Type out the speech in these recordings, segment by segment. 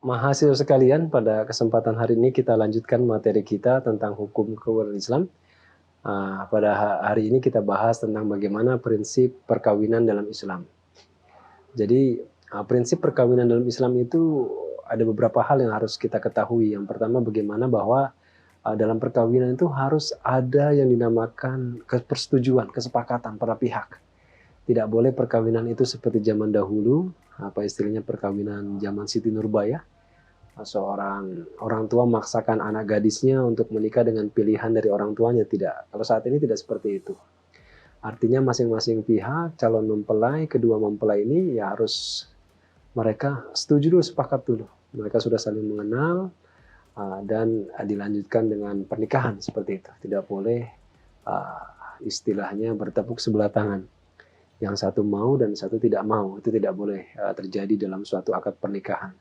Mahasiswa sekalian, pada kesempatan hari ini kita lanjutkan materi kita tentang hukum keluarga Islam. Pada hari ini kita bahas tentang bagaimana prinsip perkawinan dalam Islam. Jadi prinsip perkawinan dalam Islam itu ada beberapa hal yang harus kita ketahui. Yang pertama, bagaimana bahwa dalam perkawinan itu harus ada yang dinamakan persetujuan, kesepakatan para pihak. Tidak boleh perkawinan itu seperti zaman dahulu, apa istilahnya perkawinan zaman Siti Nurbaya. Seorang orang tua memaksakan anak gadisnya untuk menikah dengan pilihan dari orang tuanya. Tidak. Kalau saat ini tidak seperti itu. Artinya masing-masing pihak, calon mempelai, kedua mempelai ini ya harus mereka setuju dulu, sepakat dulu. Mereka sudah saling mengenal dan dilanjutkan dengan pernikahan seperti itu. Tidak boleh istilahnya bertepuk sebelah tangan. Yang satu mau dan satu tidak mau. Itu tidak boleh terjadi dalam suatu akad pernikahan.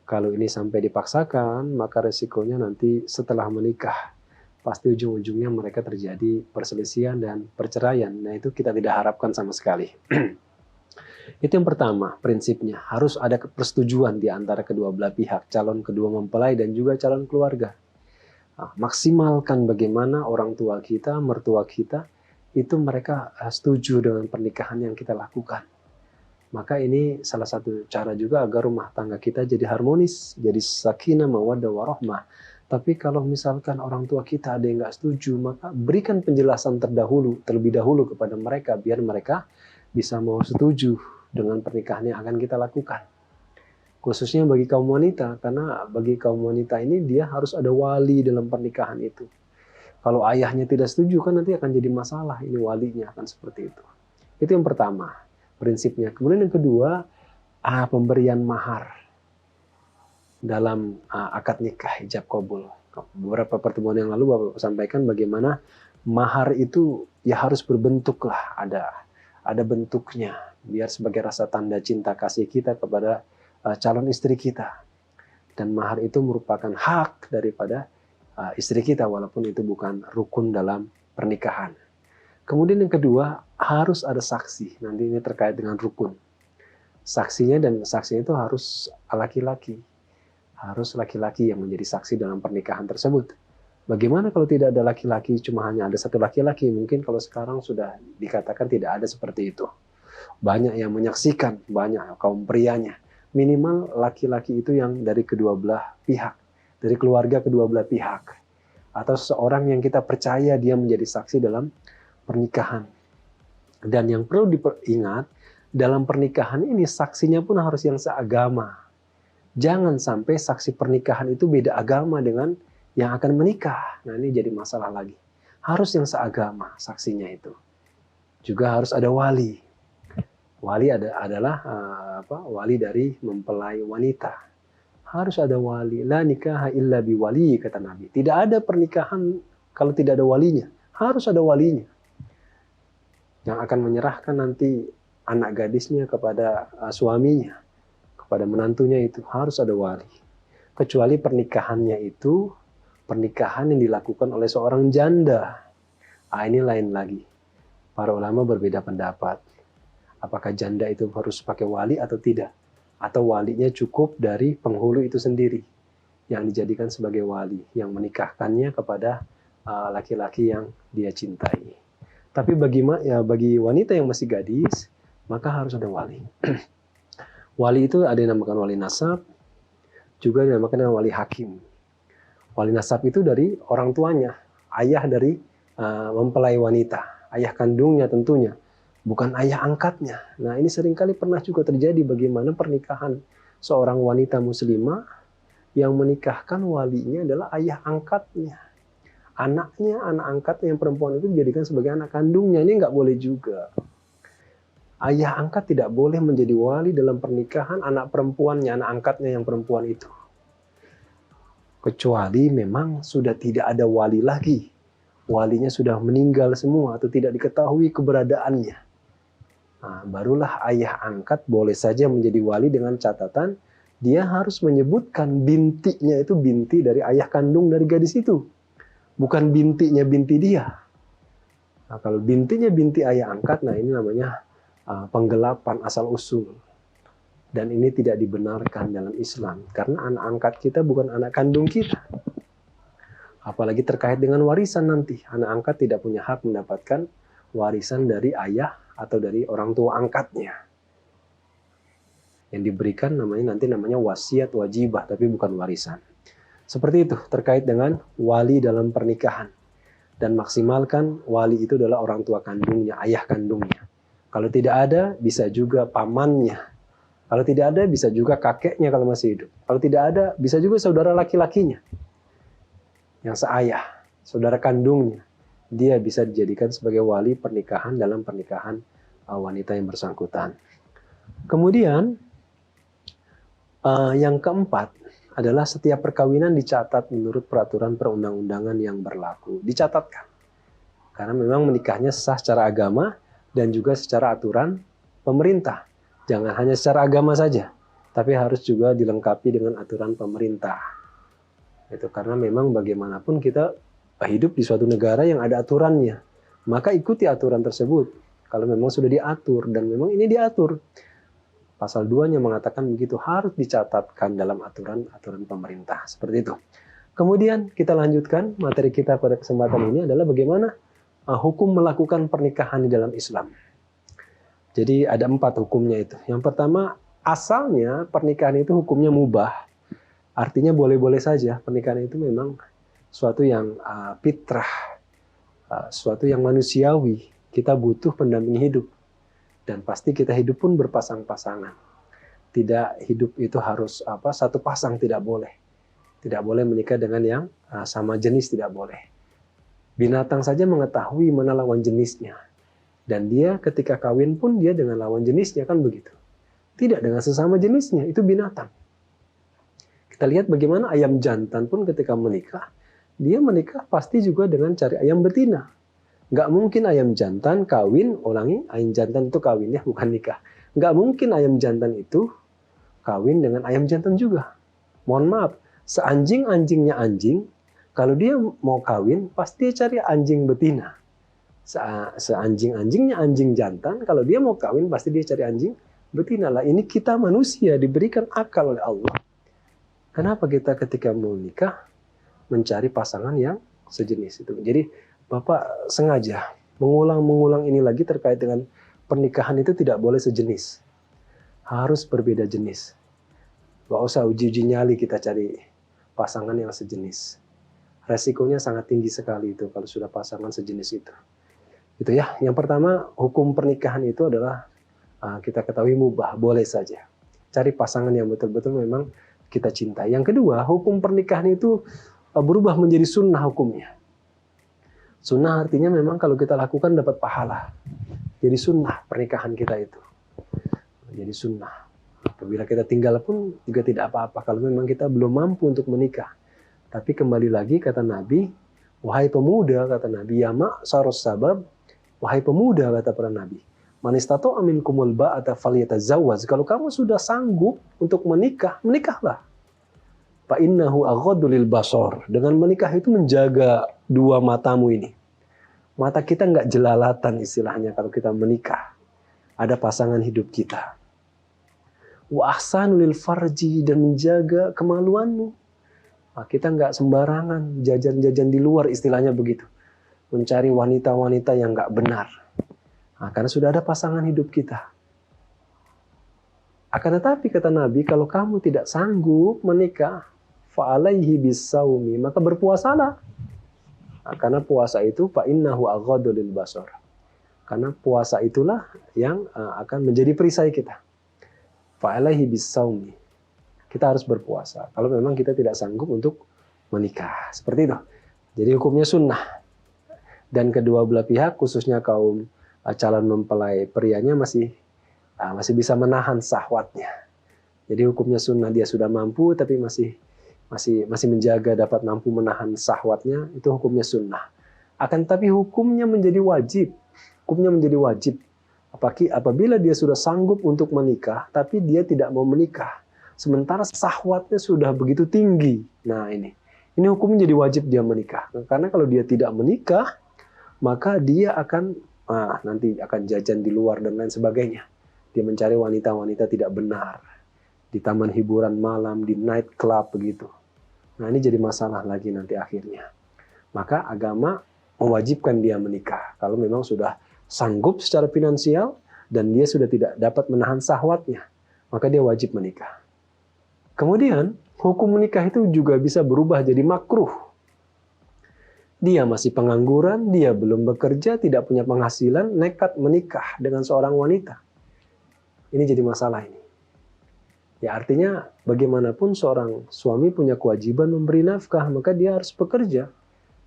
Kalau ini sampai dipaksakan, maka resikonya nanti setelah menikah, pasti ujung-ujungnya mereka terjadi perselisihan dan perceraian. Nah, itu kita tidak harapkan sama sekali. Itu yang pertama, prinsipnya. Harus ada persetujuan di antara kedua belah pihak, calon kedua mempelai dan juga calon keluarga. Maksimalkan bagaimana orang tua kita, mertua kita, itu mereka setuju dengan pernikahan yang kita lakukan. Maka ini salah satu cara juga agar rumah tangga kita jadi harmonis, jadi sakinah, mawaddah, warahmah. Tapi kalau misalkan orang tua kita ada yang nggak setuju, maka berikan penjelasan terlebih dahulu kepada mereka, biar mereka bisa mau setuju dengan pernikahan yang akan kita lakukan. Khususnya bagi kaum wanita, karena bagi kaum wanita ini dia harus ada wali dalam pernikahan itu. Kalau ayahnya tidak setuju, kan nanti akan jadi masalah, ini walinya akan seperti itu. Itu yang pertama, prinsipnya. Kemudian yang kedua, pemberian mahar dalam akad nikah, ijab kabul. Beberapa pertemuan yang lalu Bapak sampaikan bagaimana mahar itu ya harus berbentuk lah, ada bentuknya, biar sebagai rasa tanda cinta kasih kita kepada calon istri kita. Dan mahar itu merupakan hak daripada istri kita, walaupun itu bukan rukun dalam pernikahan. Kemudian yang kedua, harus ada saksi. Nanti ini terkait dengan rukun. Saksinya itu harus laki-laki. Harus laki-laki yang menjadi saksi dalam pernikahan tersebut. Bagaimana kalau tidak ada laki-laki, cuma hanya ada satu laki-laki? Mungkin kalau sekarang sudah dikatakan tidak ada seperti itu. Banyak yang menyaksikan, banyak kaum prianya. Minimal laki-laki itu yang dari kedua belah pihak. Dari keluarga kedua belah pihak. Atau seseorang yang kita percaya dia menjadi saksi dalam pernikahan. Dan yang perlu diingat, dalam pernikahan ini saksinya pun harus yang seagama. Jangan sampai saksi pernikahan itu beda agama dengan yang akan menikah. Nah, ini jadi masalah lagi. Harus yang seagama saksinya itu. Juga harus ada wali. Wali adalah wali dari mempelai wanita. Harus ada wali. La nikaha illa biwali, kata Nabi. Tidak ada pernikahan kalau tidak ada walinya. Harus ada walinya. Yang akan menyerahkan nanti anak gadisnya kepada suaminya, kepada menantunya, itu harus ada wali. Kecuali pernikahannya itu pernikahan yang dilakukan oleh seorang janda. Ini lain lagi. Para ulama berbeda pendapat. Apakah janda itu harus pakai wali atau tidak? Atau walinya cukup dari penghulu itu sendiri yang dijadikan sebagai wali, yang menikahkannya kepada laki-laki yang dia cintai. Tapi bagi wanita yang masih gadis, maka harus ada wali. Wali itu ada yang dinamakan wali nasab, juga dinamakan wali hakim. Wali nasab itu dari orang tuanya, ayah dari mempelai wanita, ayah kandungnya tentunya, bukan ayah angkatnya. Nah, ini seringkali pernah juga terjadi bagaimana pernikahan seorang wanita muslimah yang menikahkan walinya adalah ayah angkatnya. Anaknya, anak angkatnya yang perempuan itu dijadikan sebagai anak kandungnya. Ini nggak boleh juga. Ayah angkat tidak boleh menjadi wali dalam pernikahan anak perempuannya, anak angkatnya yang perempuan itu. Kecuali memang sudah tidak ada wali lagi. Walinya sudah meninggal semua atau tidak diketahui keberadaannya. Nah, barulah ayah angkat boleh saja menjadi wali dengan catatan dia harus menyebutkan bintinya itu binti dari ayah kandung dari gadis itu. Bukan bintinya binti dia. Nah, kalau bintinya binti ayah angkat, nah ini namanya penggelapan asal usul. Dan ini tidak dibenarkan dalam Islam. Karena anak angkat kita bukan anak kandung kita. Apalagi terkait dengan warisan nanti. Anak angkat tidak punya hak mendapatkan warisan dari ayah atau dari orang tua angkatnya. Yang diberikan namanya wasiat wajibah, tapi bukan warisan. Seperti itu terkait dengan wali dalam pernikahan. Dan maksimalkan wali itu adalah orang tua kandungnya, ayah kandungnya. Kalau tidak ada, bisa juga pamannya. Kalau tidak ada, bisa juga kakeknya kalau masih hidup. Kalau tidak ada, bisa juga saudara laki-lakinya. Yang seayah, saudara kandungnya. Dia bisa dijadikan sebagai wali pernikahan dalam pernikahan wanita yang bersangkutan. Kemudian, yang keempat adalah setiap perkawinan dicatat menurut peraturan perundang-undangan yang berlaku. Dicatatkan. Karena memang menikahnya sah secara agama dan juga secara aturan pemerintah. Jangan hanya secara agama saja, tapi harus juga dilengkapi dengan aturan pemerintah. Itu karena memang bagaimanapun kita hidup di suatu negara yang ada aturannya. Maka ikuti aturan tersebut. Kalau memang sudah diatur dan memang ini diatur. Pasal 2-nya mengatakan begitu, harus dicatatkan dalam aturan pemerintah. Seperti itu. Kemudian kita lanjutkan materi kita pada kesempatan ini adalah bagaimana hukum melakukan pernikahan di dalam Islam. Jadi ada 4 hukumnya itu. Yang pertama, asalnya pernikahan itu hukumnya mubah. Artinya boleh-boleh saja. Pernikahan itu memang suatu yang fitrah, suatu yang manusiawi. Kita butuh pendamping hidup. Dan pasti kita hidup pun berpasang-pasangan. Tidak hidup itu harus satu pasang, tidak boleh. Tidak boleh menikah dengan yang sama jenis, tidak boleh. Binatang saja mengetahui mana lawan jenisnya. Dan dia ketika kawin pun dia dengan lawan jenisnya, kan begitu. Tidak dengan sesama jenisnya, itu binatang. Kita lihat bagaimana ayam jantan pun ketika menikah, dia menikah pasti juga dengan cari ayam betina. Nggak mungkin ayam jantan kawin, ayam jantan itu kawinnya bukan nikah. Nggak mungkin ayam jantan itu kawin dengan ayam jantan juga. Mohon maaf, seanjing-anjingnya anjing, kalau dia mau kawin, pasti dia cari anjing betina. Seanjing-anjingnya anjing jantan, kalau dia mau kawin pasti dia cari anjing betina. Lah ini kita manusia diberikan akal oleh Allah. Kenapa kita ketika mau nikah mencari pasangan yang sejenis itu? Jadi Bapak sengaja mengulang ini lagi terkait dengan pernikahan itu tidak boleh sejenis. Harus berbeda jenis. Gak usah uji-uji nyali kita cari pasangan yang sejenis. Resikonya sangat tinggi sekali itu kalau sudah pasangan sejenis itu. Itu ya. Yang pertama, hukum pernikahan itu adalah kita ketahui mubah, boleh saja. Cari pasangan yang betul-betul memang kita cintai. Yang kedua, hukum pernikahan itu berubah menjadi sunnah hukumnya. Sunnah artinya memang kalau kita lakukan dapat pahala. Jadi sunnah pernikahan kita itu. Jadi sunnah. Apabila kita tinggal pun juga tidak apa-apa kalau memang kita belum mampu untuk menikah. Tapi kembali lagi kata Nabi, wahai pemuda, kata Nabi, ya ma'sarus sabab, wahai pemuda, kata para Nabi, man istata'a minkumul ba'ata falyatazawwaz. Kalau kamu sudah sanggup untuk menikah, menikahlah. Fa innahu aghaddu lil basar. Dengan menikah itu menjaga dua matamu ini. Mata kita nggak jelalatan istilahnya kalau kita menikah. Ada pasangan hidup kita. Wa ahsanu lil farji, dan menjaga kemaluanmu. Nah, kita nggak sembarangan jajan-jajan di luar istilahnya begitu. Mencari wanita-wanita yang nggak benar. Nah, karena sudah ada pasangan hidup kita. Akan tetapi kata Nabi, kalau kamu tidak sanggup menikah, fa'alaihi bisawmi, maka berpuasalah. Nah, karena puasa itu fa'innahu aghaddu lil basar. Karena puasa itulah yang akan menjadi perisai kita. Fa'alaihi bisawmi. Kita harus berpuasa. Kalau memang kita tidak sanggup untuk menikah. Seperti itu. Jadi hukumnya sunnah. Dan kedua belah pihak, khususnya kaum calon mempelai prianya masih bisa menahan syahwatnya. Jadi hukumnya sunnah, dia sudah mampu tapi masih menjaga dapat mampu menahan syahwatnya, itu hukumnya sunnah. Akan tapi hukumnya menjadi wajib. Hukumnya menjadi wajib. Apabila dia sudah sanggup untuk menikah, tapi dia tidak mau menikah. Sementara syahwatnya sudah begitu tinggi. Nah ini hukumnya jadi wajib dia menikah. Karena kalau dia tidak menikah, maka dia akan nanti akan jajan di luar dan lain sebagainya. Dia mencari wanita-wanita tidak benar. di taman hiburan malam, di night club begitu. Nah, ini jadi masalah lagi nanti akhirnya. Maka agama mewajibkan dia menikah kalau memang sudah sanggup secara finansial dan dia sudah tidak dapat menahan syahwatnya, maka dia wajib menikah. Kemudian, hukum menikah itu juga bisa berubah jadi makruh. Dia masih pengangguran, dia belum bekerja, tidak punya penghasilan, nekat menikah dengan seorang wanita. Ini jadi masalah ini. Ya artinya bagaimanapun seorang suami punya kewajiban memberi nafkah, maka dia harus bekerja.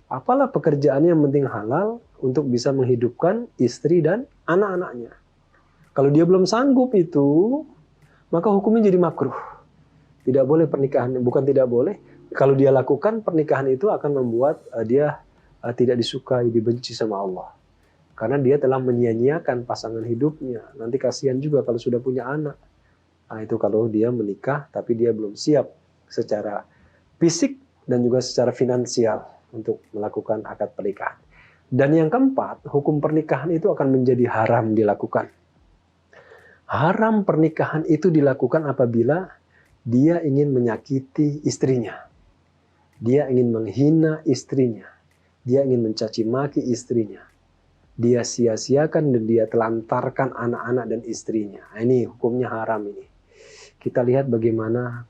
Apalah pekerjaannya yang penting halal untuk bisa menghidupkan istri dan anak-anaknya. Kalau dia belum sanggup itu, maka hukumnya jadi makruh. Tidak boleh pernikahan, bukan tidak boleh. Kalau dia lakukan, pernikahan itu akan membuat dia tidak disukai, dibenci sama Allah. Karena dia telah menyia-nyiakan pasangan hidupnya. Nanti kasihan juga kalau sudah punya anak. Nah, itu kalau dia menikah tapi dia belum siap secara fisik dan juga secara finansial untuk melakukan akad pernikahan. Dan yang keempat, hukum pernikahan itu akan menjadi haram dilakukan. Haram pernikahan itu dilakukan apabila dia ingin menyakiti istrinya. Dia ingin menghina istrinya. Dia ingin mencaci maki istrinya. Dia sia-siakan dan dia telantarkan anak-anak dan istrinya. Nah, ini hukumnya haram ini. Kita lihat bagaimana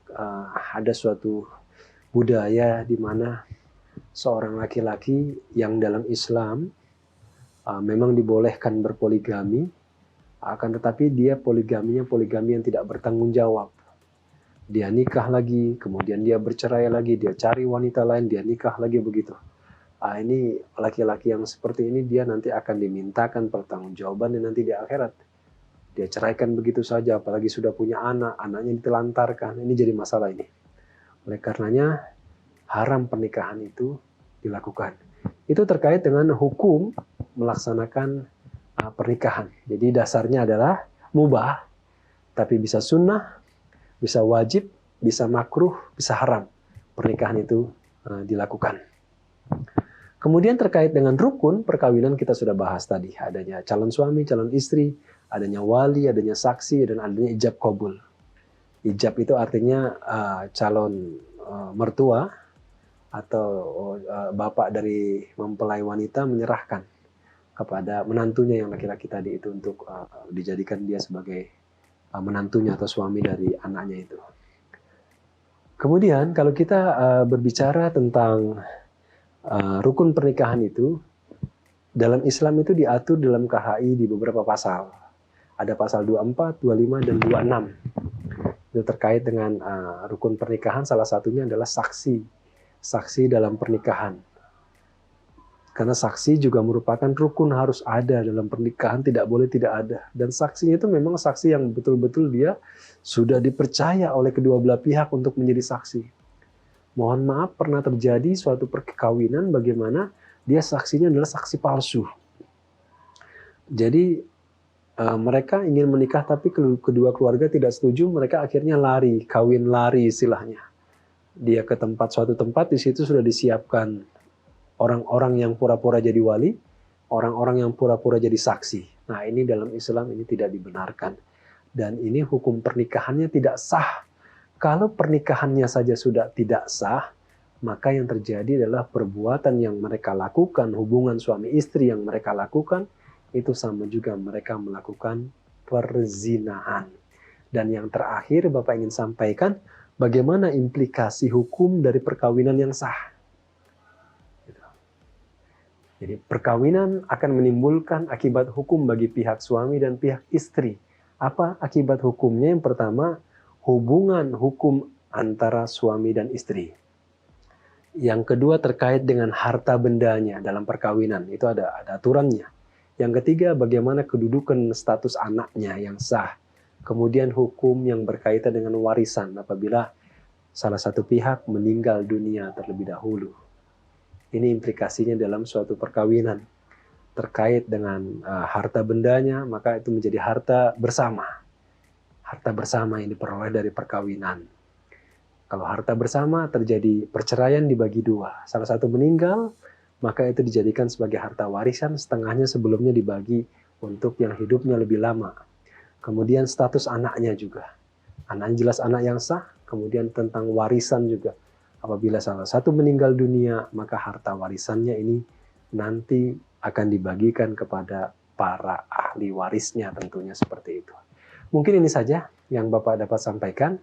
ada suatu budaya di mana seorang laki-laki yang dalam Islam memang dibolehkan berpoligami, akan tetapi dia poligami yang tidak bertanggung jawab. Dia nikah lagi, kemudian dia bercerai lagi, dia cari wanita lain, dia nikah lagi begitu. Ini laki-laki yang seperti ini dia nanti akan dimintakan pertanggungjawaban nanti di akhirat. Dia ceraikan begitu saja, apalagi sudah punya anak, anaknya ditelantarkan. Ini jadi masalah ini. Oleh karenanya, haram pernikahan itu dilakukan. Itu terkait dengan hukum melaksanakan pernikahan. Jadi dasarnya adalah mubah, tapi bisa sunnah, bisa wajib, bisa makruh, bisa haram. Pernikahan itu dilakukan. Kemudian terkait dengan rukun perkawinan kita sudah bahas tadi. Adanya calon suami, calon istri, adanya wali, adanya saksi, dan adanya ijab qabul. Ijab itu artinya calon mertua atau bapak dari mempelai wanita menyerahkan kepada menantunya yang laki-laki tadi itu untuk dijadikan dia sebagai menantunya atau suami dari anaknya itu. Kemudian kalau kita berbicara tentang rukun pernikahan itu, dalam Islam itu diatur dalam KHI di beberapa pasal. Ada pasal 24, 25, dan 26. Itu terkait dengan rukun pernikahan, salah satunya adalah saksi. Saksi dalam pernikahan. Karena saksi juga merupakan rukun harus ada dalam pernikahan, tidak boleh tidak ada. Dan saksinya itu memang saksi yang betul-betul dia sudah dipercaya oleh kedua belah pihak untuk menjadi saksi. Mohon maaf, pernah terjadi suatu perkawinan bagaimana dia saksinya adalah saksi palsu. Jadi mereka ingin menikah tapi kedua keluarga tidak setuju, mereka akhirnya lari, kawin lari istilahnya. Dia ke suatu tempat, di situ sudah disiapkan orang-orang yang pura-pura jadi wali, orang-orang yang pura-pura jadi saksi. Nah, ini dalam Islam ini tidak dibenarkan. Dan ini hukum pernikahannya tidak sah. Kalau pernikahannya saja sudah tidak sah, maka yang terjadi adalah perbuatan yang mereka lakukan, hubungan suami istri yang mereka lakukan, itu sama juga mereka melakukan perzinahan. Dan yang terakhir Bapak ingin sampaikan, bagaimana implikasi hukum dari perkawinan yang sah. Jadi perkawinan akan menimbulkan akibat hukum bagi pihak suami dan pihak istri. Apa akibat hukumnya? Yang pertama, hubungan hukum antara suami dan istri. Yang kedua terkait dengan harta bendanya dalam perkawinan, itu ada aturannya. Yang ketiga, bagaimana kedudukan status anaknya yang sah. Kemudian hukum yang berkaitan dengan warisan apabila salah satu pihak meninggal dunia terlebih dahulu. Ini implikasinya dalam suatu perkawinan. Terkait dengan harta bendanya, maka itu menjadi harta bersama. Harta bersama yang diperoleh dari perkawinan. Kalau harta bersama terjadi perceraian dibagi dua. Salah satu meninggal, maka itu dijadikan sebagai harta warisan, setengahnya sebelumnya dibagi untuk yang hidupnya lebih lama. Kemudian status anaknya juga. Anaknya jelas anak yang sah, kemudian tentang warisan juga. Apabila salah satu meninggal dunia, maka harta warisannya ini nanti akan dibagikan kepada para ahli warisnya, tentunya seperti itu. Mungkin ini saja yang Bapak dapat sampaikan.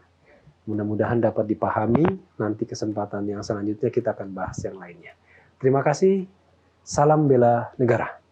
Mudah-mudahan dapat dipahami. Nanti kesempatan yang selanjutnya kita akan bahas yang lainnya. Terima kasih. Salam bela negara.